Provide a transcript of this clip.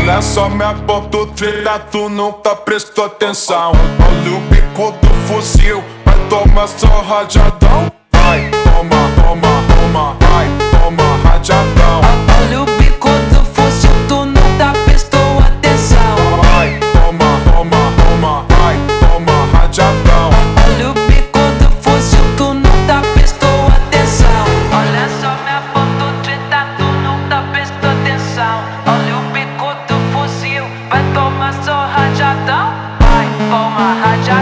Olha só minha ponto treta, tu nunca prestou atenção. Olha o bico do fuzil, vai tomar só rajadão. Vai, toma, toma, toma, vai, toma rajadão. Olha o bico do fuzil, tu nunca prestou atenção. Vai, toma, toma, toma, vai, toma rajadão. Olha o bico do fuzil, tu nunca prestou atenção. Olha só minha ponto treta, tu nunca prestou atenção. Olha o bico do fuzil, vai tomar só rajadão. Vai, toma rajadão.